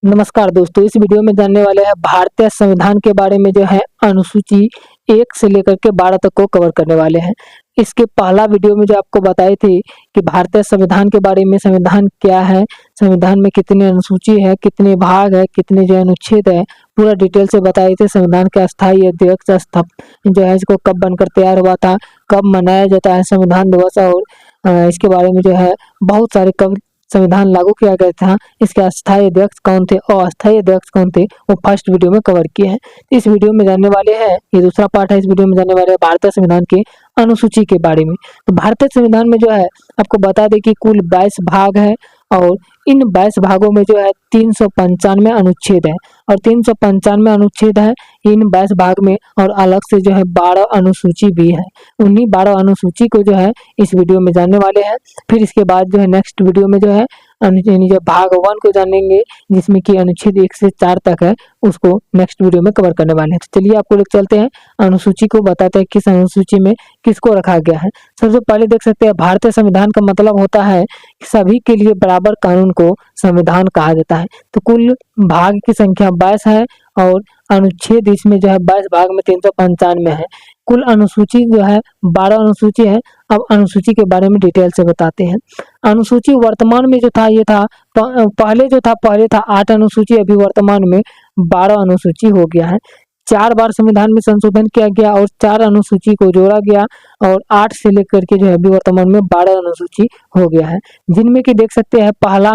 नमस्कार दोस्तों, इस वीडियो में जानने वाले हैं भारतीय संविधान के बारे में जो है अनुसूची 1 से लेकर के 12 तक को कवर करने वाले हैं। इसके पहला वीडियो में जो आपको बताए थे कि भारतीय संविधान के बारे में, संविधान क्या है, संविधान में कितनी अनुसूची है, कितने भाग है, कितने जो अनुच्छेद है, पूरा डिटेल से बताए थे। संविधान का अस्थायी अध्यक्ष जो है इसको कब बनकर तैयार हुआ था, कब मनाया जाता है संविधान दिवस, और इसके बारे में जो है बहुत सारे कब संविधान लागू किया गया था, इसके अस्थायी अध्यक्ष कौन थे और अस्थायी अध्यक्ष कौन थे, वो फर्स्ट वीडियो में कवर किए हैं। इस वीडियो में जानने वाले हैं, ये दूसरा पार्ट है, इस वीडियो में जानने वाले हैं भारतीय संविधान के अनुसूची के बारे में। तो भारतीय संविधान में जो है आपको बता दें कि कुल 22 भाग है और इन 22 भागों में जो है 395 अनुच्छेद है और 395 अनुच्छेद है इन 22 भाग में, और अलग से जो है 12 अनुसूची भी है। उन्हीं 12 अनुसूची को जो है इस वीडियो में जानने वाले हैं। फिर इसके बाद जो है नेक्स्ट वीडियो में जो है जो भाग 1 को जानेंगे, जिसमें कि अनुच्छेद 1 से 4 तक है, उसको नेक्स्ट वीडियो में कवर करने वाले हैं। तो चलिए आपको लेकर चलते हैं, अनुसूची को बताते हैं किस अनुसूची में किसको रखा गया है। सबसे पहले देख सकते हैं भारतीय संविधान का मतलब होता है कि सभी के लिए बराबर कानून को संविधान कहा जाता है। तो कुल भाग की संख्या 22 है और अनुच्छेद इसमें जो है 22 भाग में 395 है। कुल अनुसूची जो है 12 अनुसूची है। अब अनुसूची के बारे में डिटेल से बताते हैं। अनुसूची वर्तमान में जो था ये था पहले था 8 अनुसूची, अभी वर्तमान में 12 अनुसूची हो गया है। 4 बार संविधान में संशोधन किया गया और 4 अनुसूची को जोड़ा गया और 8 से लेकर के जो है अभी वर्तमान में 12 अनुसूची हो गया है, जिनमें कि देख सकते हैं पहला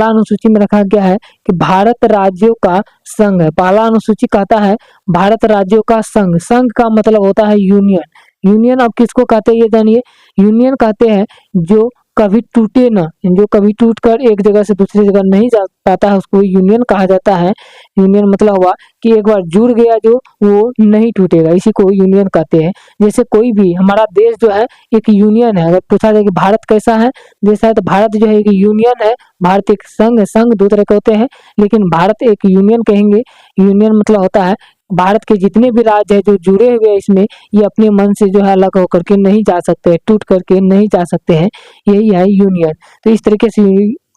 अनुसूची में रखा गया है कि भारत राज्यों का संघ है। पहला अनुसूची कहता है भारत राज्यों का संघ। संघ का मतलब होता है यूनियन। यूनियन अब किसको कहते हैं ये जानिए। यूनियन कहते हैं जो कभी टूटे ना, जो कभी टूट कर एक जगह से दूसरी जगह नहीं जा पाता है, उसको यूनियन कहा जाता है। यूनियन मतलब हुआ कि एक बार जुड़ गया जो वो नहीं टूटेगा, इसी को यूनियन कहते हैं। जैसे कोई भी हमारा देश जो है एक यूनियन है। अगर पूछा जाए कि भारत कैसा है देश है, तो भारत जो है एक यूनियन है। भारत एक संघ है। संघ दो तरह के होते हैं, लेकिन भारत एक यूनियन कहेंगे। यूनियन मतलब होता है भारत के जितने भी राज्य है जो जुड़े हुए हैं इसमें, ये अपने मन से जो है अलग होकर के नहीं जा सकते, टूट करके नहीं जा सकते हैं, यही है यूनियन। तो इस तरीके से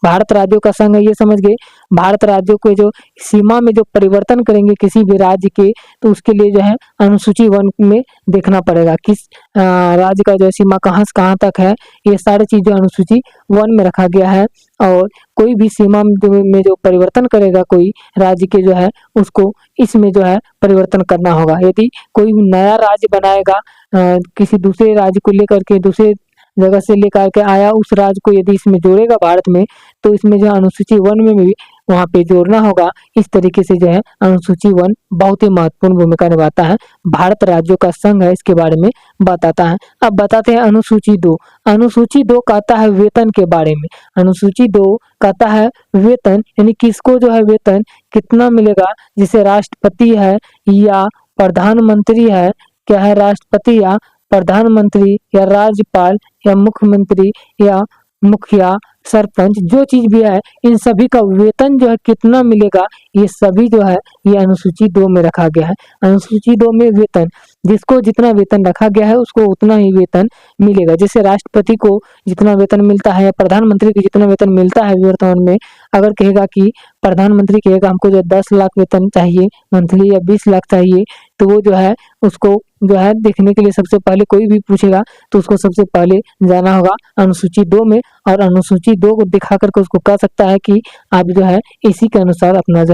भारत राज्यों का संघ है, ये समझ गए। भारत राज्यों को जो सीमा में जो परिवर्तन करेंगे किसी भी राज्य के, तो उसके लिए जो है अनुसूची 1 में देखना पड़ेगा किस राज्य का जो सीमा कहाँ से कहाँ तक है। ये सारी चीजें अनुसूची 1 में रखा गया है। और कोई भी सीमा में जो परिवर्तन करेगा कोई राज्य के जो है, उसको इसमें जो है परिवर्तन करना होगा। यदि कोई नया राज्य बनाएगा किसी दूसरे राज्य को लेकर के, दूसरे जगह से लेकर के आया, उस राज्य को यदि इसमें जोड़ेगा भारत में, तो इसमें जो अनुसूची 1 में भी वहां पे जोड़ना होगा। इस तरीके से जो है अनुसूची 1 बहुत ही महत्वपूर्ण भूमिका निभाता है। भारत राज्यों का संघ है, इसके बारे में बताता है। अब बताते हैं अनुसूची 2। अनुसूची 2 कहता है वेतन के बारे में। अनुसूची 2 कहता है वेतन, यानी किसको जो है वेतन कितना मिलेगा। जैसे राष्ट्रपति है या प्रधानमंत्री है, क्या है, राष्ट्रपति या प्रधानमंत्री या राज्यपाल या मुख्यमंत्री या मुखिया, सरपंच, जो चीज भी है, इन सभी का वेतन जो है कितना मिलेगा, ये सभी जो है ये अनुसूची 2 में रखा गया है। अनुसूची 2 में वेतन, जिसको जितना वेतन रखा गया है उसको उतना ही वेतन मिलेगा। जैसे राष्ट्रपति को जितना वेतन मिलता है या प्रधानमंत्री को जितना वेतन मिलता है वर्तमान में, अगर कहेगा कि प्रधानमंत्री कहेगा हमको जो 10 लाख वेतन चाहिए मंथली या 20 लाख चाहिए, तो वो जो है उसको जो है देखने के लिए सबसे पहले कोई भी पूछेगा तो उसको सबसे पहले जाना होगा अनुसूची 2 में, और अनुसूची 2 को दिखा करके उसको कह सकता है कि आप जो है इसी के अनुसार अपना जो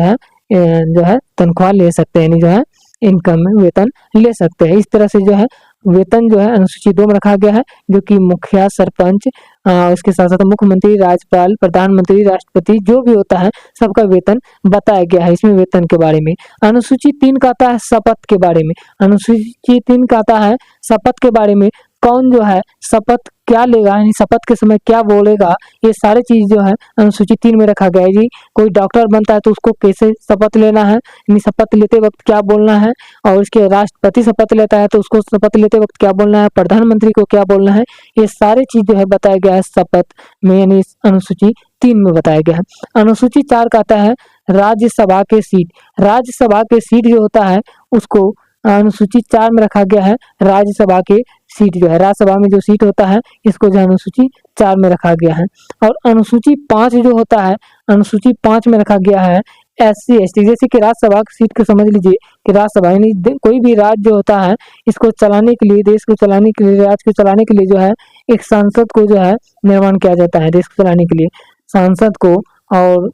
है तनख्वाह ले सकते हैं, यानी जो है इनकम में वेतन ले सकते हैं। इस तरह से जो है वेतन जो है अनुसूची 2 में रखा गया है, जो कि मुखिया, सरपंच, उसके साथ साथ मुख्यमंत्री, राज्यपाल, प्रधानमंत्री, राष्ट्रपति जो भी होता है सबका वेतन बताया गया है इसमें वेतन के बारे में। अनुसूची 3 कहता है शपथ के बारे में। अनुसूची 3 कहता है शपथ के बारे में, कौन जो है शपथ क्या लेगा, यानी शपथ के समय क्या बोलेगा, ये सारी चीज जो है अनुसूची 3 में रखा गया है। जी कोई डॉक्टर बनता है तो उसको कैसे शपथ लेना है, यानी शपथ लेते वक्त क्या बोलना है, और इसके राष्ट्रपति शपथ लेता है तो उसको शपथ लेते वक्त क्या बोलना है, प्रधानमंत्री को क्या बोलना है, ये सारी चीज जो है बताया गया है शपथ में, यानी इस अनुसूची 3 में बताया गया है। अनुसूची 4 कहता है राज्यसभा के सीट। राज्यसभा के सीट जो होता है उसको अनुसूची 4 में रखा गया है, राज्यसभा के सीट जो है राज्यसभा में जो सीट होता है इसको जो है अनुसूची 4 में रखा गया है। और अनुसूची 5 जो होता है, अनुसूची 5 में रखा गया है SC ST। जैसे कि राज्यसभा की सीट को समझ लीजिए कि राज्यसभा यानी कोई भी राज्य जो होता है इसको चलाने के लिए, देश को चलाने के लिए, राज्य को चलाने के लिए जो है एक सांसद को जो है निर्माण किया जाता है देश को चलाने के लिए सांसद को। और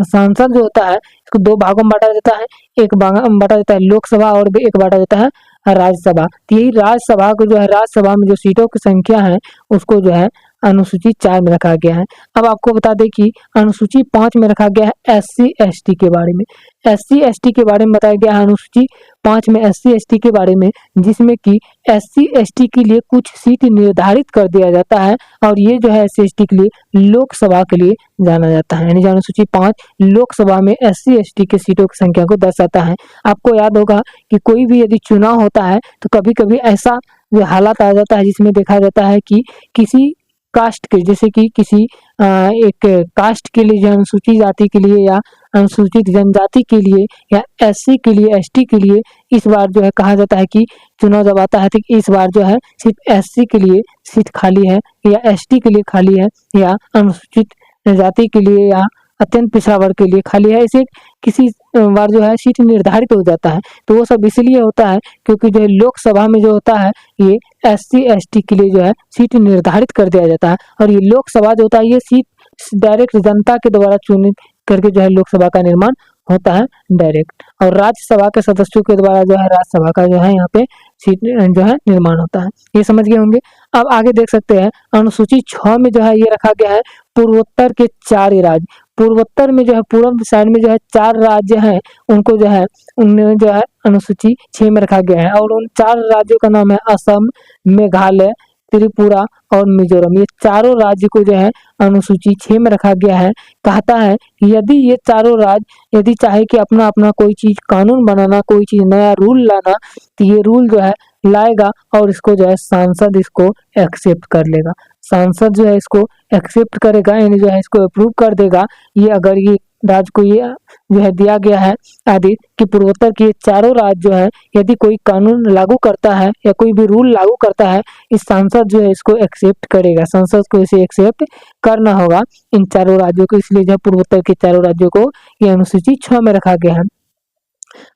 सांसद जो होता है इसको 2 भागों में बांटा जाता है, एक बांटा जाता है लोकसभा और एक बांटा जाता है राज्यसभा। तो यही राज्यसभा को जो है राज्यसभा में जो सीटों की संख्या है उसको जो है अनुसूची 4 में रखा गया है। अब आपको बता दें कि अनुसूची 5 में रखा गया है SC ST के बारे में। SC ST के बारे में बताया गया है अनुसूची 5 में SC ST के बारे में, जिसमें कि SC ST के लिए कुछ सीट निर्धारित कर दिया जाता है और ये जो है SC ST के लिए लोकसभा के लिए जाना जाता है। यानी अनुसूची 5 लोकसभा में SC ST के सीटों की संख्या को दर्शाता है। आपको याद होगा कि कोई भी यदि चुनाव होता है तो कभी कभी ऐसा जो हालात आ जाता है जिसमें देखा जाता है कि किसी कास्ट के, जैसे कि किसी एक कास्ट के लिए, अनुसूचित जाति के लिए या अनुसूचित जनजाति के लिए या SC के लिए, ST के लिए इस बार जो है कहा जाता है कि चुनाव जब आता है तो इस बार जो है सिर्फ SC के लिए सीट खाली है या ST के लिए खाली है या अनुसूचित जाति के लिए या अत्यंत पिछड़ा वर्ग के लिए खाली है। इसे किसी बार जो है सीट निर्धारित हो जाता है। तो वो सब इसलिए होता है क्योंकि जो है लोकसभा में जो होता है ये SC ST के लिए जो है सीट निर्धारित कर दिया जाता है। और ये लोकसभा जो होता है ये सीट डायरेक्ट जनता के द्वारा चुनित करके जो है लोकसभा का निर्माण होता है डायरेक्ट। और राज्यसभा के सदस्यों के द्वारा जो है राज्यसभा का जो है यहाँ पे सीट जो है निर्माण होता है। ये समझ गए होंगे। अब आगे देख सकते हैं अनुसूची 6 में जो है ये रखा गया है पूर्वोत्तर के 4 राज्य। पूर्वोत्तर में जो है पूर्व साइड में जो है 4 राज्य हैं, उनको जो है उनमें जो है अनुसूची 6 में रखा गया है। और उन 4 राज्यों का नाम है असम, मेघालय, त्रिपुरा और मिजोरम। ये चारों राज्य को जो है अनुसूची 6 में रखा गया है। कहता है कि यदि ये चारों राज्य यदि चाहे कि अपना अपना कोई चीज कानून बनाना, कोई चीज नया रूल लाना, तो ये रूल जो है लाएगा और इसको जो है सांसद इसको एक्सेप्ट कर लेगा। सांसद जो है इसको एक्सेप्ट करेगा, यानी जो है इसको अप्रूव कर देगा। ये अगर ये राज्य को ये जो है दिया गया है आदेश कि पूर्वोत्तर के चारों राज्य जो है यदि कोई कानून लागू करता है या कोई भी रूल लागू करता है, इस सांसद जो है इसको एक्सेप्ट करेगा। संसद को इसे एक्सेप्ट करना होगा इन चारों राज्यों को, इसलिए जो पूर्वोत्तर के चारों राज्यों को ये अनुसूची 6 में रखा गया है।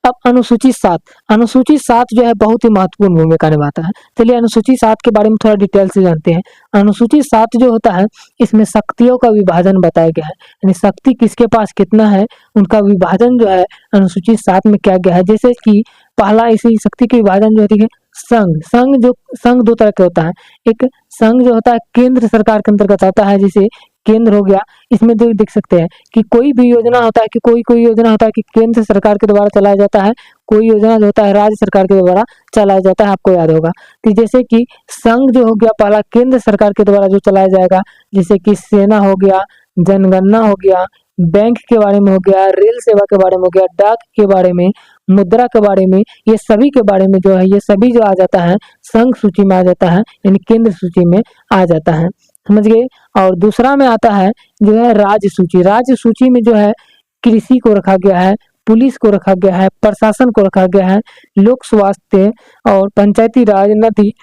अब अनुसूची 7, अनुसूची 7 जो है बहुत ही महत्वपूर्ण भूमिका निभाता है। चलिए अनुसूची 7 के बारे में थोड़ा डिटेल से जानते हैं। अनुसूची 7 जो होता है इसमें शक्तियों का विभाजन बताया गया है, यानी शक्ति किसके पास कितना है उनका विभाजन जो है अनुसूची 7 में किया गया है। जैसे कि पहला इसी शक्ति के विभाजन जो होती है संघ 2 तरह के होता है। एक संघ जो होता है केंद्र सरकार के अंतर्गत आता है, जैसे केंद्र हो गया। इसमें देख सकते हैं कि कोई भी योजना होता है कि कोई योजना होता है कि केंद्र सरकार के द्वारा चलाया जाता है, कोई योजना जो होता है राज्य सरकार के द्वारा चलाया जाता है, आपको याद होगा। तो जैसे कि संघ जो हो गया पहला केंद्र सरकार के द्वारा जो चलाया जाएगा, जैसे कि सेना हो गया, जनगणना हो गया, बैंक के बारे में हो गया, रेल सेवा के बारे में हो गया, डाक के बारे में, मुद्रा के बारे में, ये सभी के बारे में जो है ये सभी जो आ जाता है संघ सूची में आ जाता है, यानी केंद्र सूची में आ जाता है। समझ गए। और दूसरा में आता है जो है राज्य सूची। राज्य सूची में जो है कृषि को रखा गया है, पुलिस को रखा गया है, प्रशासन को रखा गया है, लोक स्वास्थ्य और पंचायती राज, नदी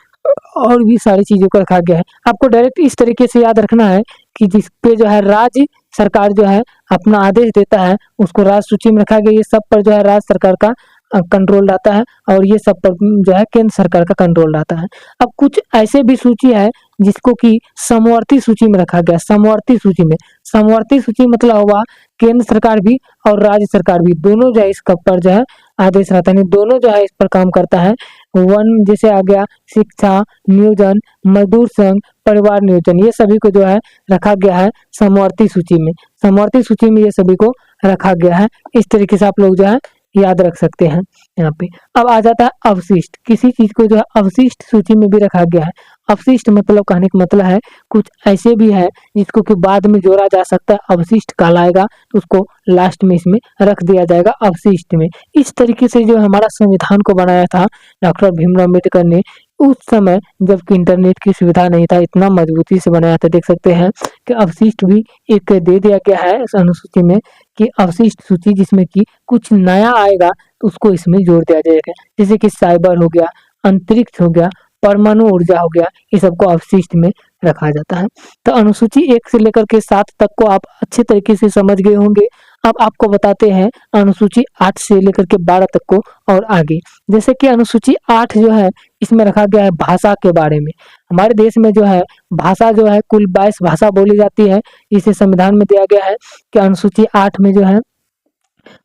और भी सारी चीजों को रखा गया है। आपको डायरेक्ट इस तरीके से याद रखना है कि जिसपे जो है राज्य सरकार जो है अपना आदेश देता है उसको राज्य सूची में रखा गया। ये सब पर जो है राज्य सरकार का कंट्रोल रहता है और ये सब पर जो है केंद्र सरकार का कंट्रोल रहता है। अब कुछ ऐसे भी सूची है जिसको कि समवर्ती सूची में रखा गया। समवर्ती सूची मतलब हुआ केंद्र सरकार भी और राज्य सरकार भी दोनों जो है इस पर जो है आदेश रहता है, दोनों जो है इस पर काम करता है। वन जैसे आ गया, शिक्षा, नियोजन, मजदूर संघ, परिवार नियोजन, ये सभी को जो है रखा गया है समवर्ती सूची में। समवर्ती सूची में ये सभी को रखा गया है। इस तरीके से आप लोग जो है याद रख सकते हैं यहाँ पे। अब आ जाता है अवशिष्ट। किसी चीज को जो है अवशिष्ट सूची में भी रखा गया है। अवशिष्ट मतलब कहने का मतलब है कुछ ऐसे भी है जिसको कि बाद में जोड़ा जा सकता है, अवशिष्ट कहलाएगा, तो उसको लास्ट में इसमें रख दिया जाएगा अवशिष्ट में। इस तरीके से जो हमारा संविधान को बनाया था डॉक्टर भीमराव अम्बेडकर ने, उस समय जबकि इंटरनेट की सुविधा नहीं था, इतना मजबूती से बनाया था। देख सकते हैं कि अवशिष्ट भी एक दे दिया गया है इस अनुसूची में कि अवशिष्ट सूची, जिसमें कि कुछ नया आएगा तो उसको इसमें जोड़ दिया जाएगा। जैसे कि साइबर हो गया, अंतरिक्ष हो गया, परमाणु ऊर्जा हो गया, ये सबको अवशिष्ट में रखा जाता है। तो अनुसूची 1 से लेकर के 7 तक को आप अच्छे तरीके से समझ गए होंगे। अब आपको बताते हैं अनुसूची 8 से लेकर के 12 तक को और आगे। जैसे कि अनुसूची 8 जो है इसमें रखा गया है भाषा के बारे में। हमारे देश में जो है भाषा जो है कुल 22 भाषा बोली जाती है। इसे संविधान में दिया गया है कि अनुसूची 8 में जो है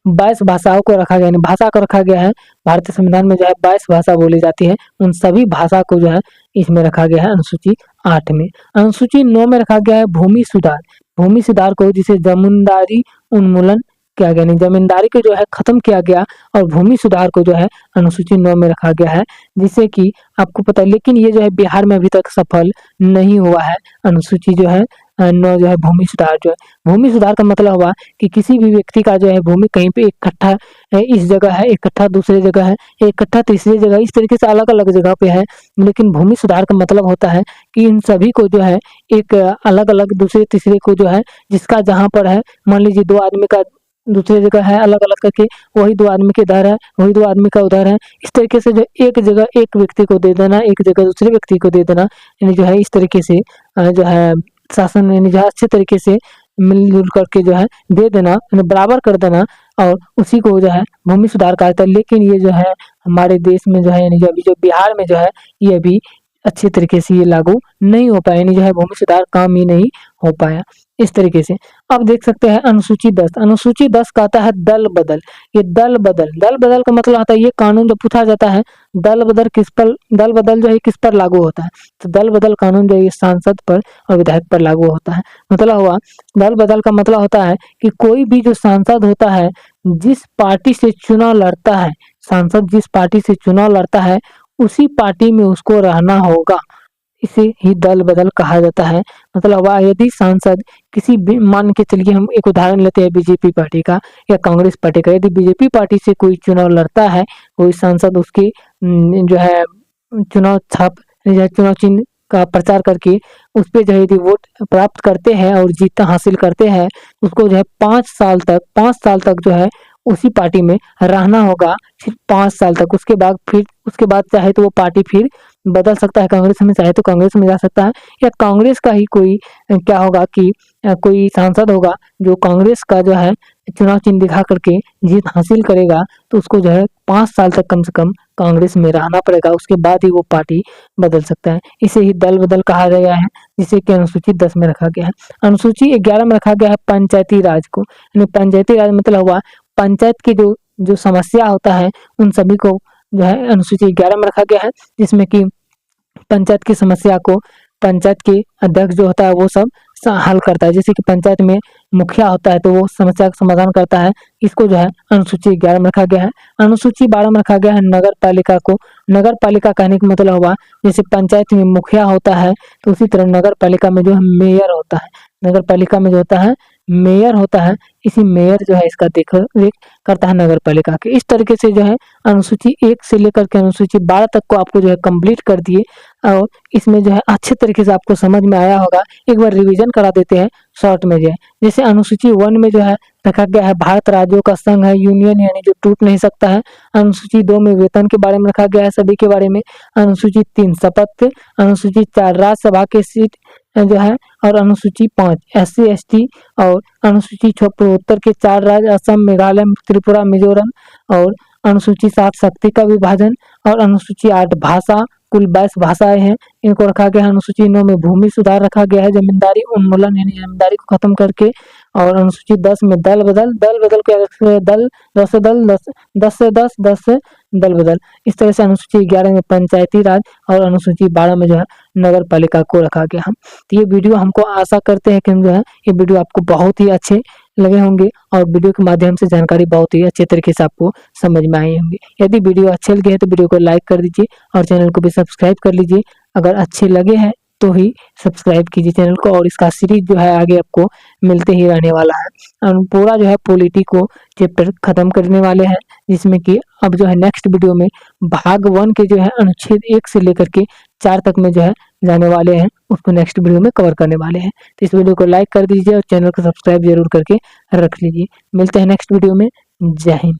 22 भाषाओं को रखा गया है, भाषा को रखा गया है। भारतीय संविधान में जो है 22 भाषा बोली जाती है, उन सभी भाषा को जो है इसमें रखा गया है अनुसूची 8 में। अनुसूची 9 में रखा गया है भूमि सुधार। भूमि सुधार को जिसे जमींदारी उन्मूलन किया गया, नहीं जमींदारी को जो है खत्म किया गया और भूमि सुधार को जो है अनुसूची 9 में रखा गया है, जिससे कि आपको पता है। लेकिन ये जो है बिहार में अभी तक सफल नहीं हुआ है। अनुसूची जो है 9 जो है भूमि सुधार जो है, भूमि सुधार का मतलब हुआ कि किसी भी व्यक्ति का जो है भूमि कहीं पे इकट्ठा है, इस जगह है, इकट्ठा दूसरी जगह है, इकट्ठा तीसरी जगह, इस तरीके से अलग अलग जगह पे है। लेकिन भूमि सुधार का मतलब होता है कि इन सभी को जो है एक अलग अलग दूसरे तीसरे को जो है जिसका जहाँ पर है, मान लीजिए 2 आदमी का दूसरी जगह है अलग अलग करके, वही 2 आदमी के इधर है, वही 2 आदमी का उधर है, इस तरीके से जो एक जगह एक व्यक्ति को दे देना, एक जगह दूसरे व्यक्ति को दे देना, यानी जो है इस तरीके से जो है शासन में जो है अच्छे तरीके से मिलजुल करके जो है दे देना, यानी बराबर कर देना, और उसी को जो है भूमि सुधार कहा जाता है। लेकिन ये जो है हमारे देश में जो है, यानी जो अभी जो बिहार में जो है ये अभी अच्छे तरीके से ये लागू नहीं हो पाया, यानी जो है भूमि सुधार काम ही नहीं हो पाया इस तरीके से। अब देख सकते हैं अनुसूची 10। अनुसूची 10 का आता है दल बदल। ये दल बदल का मतलब आता है, ये कानून जो पूछा जाता है दल बदल जो है किस पर लागू होता है, तो दल बदल कानून जो है सांसद पर और विधायक पर लागू होता है। मतलब हुआ दल बदल का मतलब होता है कि कोई भी जो सांसद होता है जिस पार्टी से चुनाव लड़ता है, सांसद जिस पार्टी से चुनाव लड़ता है उसी पार्टी में उसको रहना होगा, इसे ही दल बदल कहा जाता है। मतलब हुआ यदि सांसद किसी भी, मान के चलिए हम एक उदाहरण लेते हैं बीजेपी पार्टी का या कांग्रेस पार्टी का, यदि बीजेपी पार्टी से कोई चुनाव लड़ता है, कोई सांसद उसकी जो है चुनाव छाप या चुनाव चिन्ह का प्रचार करके उस पे जो है यदि वोट प्राप्त करते हैं और जीत हासिल करते हैं, उसको जो है 5 साल तक जो है उसी पार्टी में रहना होगा, सिर्फ 5 साल तक। उसके बाद चाहे तो वो पार्टी फिर बदल सकता है, कांग्रेस में चाहे तो कांग्रेस में जा सकता है, या कांग्रेस का ही कोई क्या होगा कि कोई सांसद होगा जो कांग्रेस का जो है चुनाव चिन्ह दिखा करके जीत हासिल करेगा, तो उसको जो है 5 साल तक कम से कम कांग्रेस में रहना पड़ेगा, उसके बाद ही वो पार्टी बदल सकता है। इसे ही दल बदल कहा गया है, जिसे कि अनुसूची 10 में रखा गया है। अनुसूची 11 में रखा गया है पंचायती राज को। यानी पंचायती राज मतलब हुआ पंचायत की जो समस्या होता है उन सभी को जो है अनुसूची 11 में रखा गया है, जिसमें कि पंचायत की समस्या को पंचायत के अध्यक्ष जो होता है वो सब हल करता है। जैसे कि पंचायत में मुखिया होता है तो वो समस्या का समाधान करता है, इसको जो है अनुसूची 11 में रखा गया है। अनुसूची 12 में रखा गया है नगर पालिका को। नगर पालिका कहने का मतलब हुआ जैसे पंचायत में मुखिया होता है तो उसी तरह नगर पालिका में जो है मेयर होता है, नगर पालिका में जो होता है मेयर होता है, इसी मेयर जो है इसका देख रेख करता है नगर पालिका के। इस तरीके से जो है अनुसूची 1 से लेकर के अनुसूची 12 तक को आपको जो है कंप्लीट कर दिए, और इसमें जो है अच्छे तरीके से आपको समझ में आया होगा। एक बार रिवीजन करा देते हैं शॉर्ट में जो है। जैसे अनुसूची 1 में जो है रखा गया है भारत राज्यों का संघ है, यूनियन, यानी जो टूट नहीं सकता है। अनुसूची 2 में वेतन के बारे में रखा गया है, सभी के बारे में। अनुसूची 3 शपथ। अनुसूची 4 राज्यसभा के सीट जो है, और अनुसूची 5 SC ST, और अनुसूची 6 पूर्वोत्तर के 4 राज्य असम, मेघालय, त्रिपुरा, मिजोरम, और अनुसूची 7 शक्ति का विभाजन, और अनुसूची 8 भाषा, कुल 22 भाषाएं हैं, इनको रखा गया है। अनुसूची 9 में भूमि सुधार रखा गया है, जमींदारी उन्मूलन यानी जमींदारी को खत्म करके, और अनुसूची 10 में दल बदल के दल 10 से 10 से दल बदल। इस तरह से अनुसूची 11 में पंचायती राज और अनुसूची 12 में जो है नगर पालिका को रखा गया है। तो ये वीडियो हमको आशा करते हैं कि हम जो है ये वीडियो आपको बहुत ही अच्छे लगे होंगे और वीडियो के माध्यम से जानकारी बहुत ही अच्छे तरीके से आपको समझ में आई होंगी। यदि वीडियो अच्छे लगे हैं तो वीडियो को लाइक कर दीजिए और चैनल को भी सब्सक्राइब कर लीजिए। अगर अच्छे लगे हैं तो ही सब्सक्राइब कीजिए चैनल को, और इसका सीरीज जो है आगे आपको मिलते ही रहने वाला है। और पूरा जो है पॉलिटी को चैप्टर खत्म करने वाले हैं, जिसमें कि अब जो है नेक्स्ट वीडियो में भाग 1 के जो है अनुच्छेद 1 से लेकर के 4 तक में जो है जाने वाले हैं, उसको नेक्स्ट वीडियो में कवर करने वाले हैं। तो इस वीडियो को लाइक कर दीजिए और चैनल को सब्सक्राइब जरूर करके रख लीजिए। मिलते हैं नेक्स्ट वीडियो में। जय हिंद।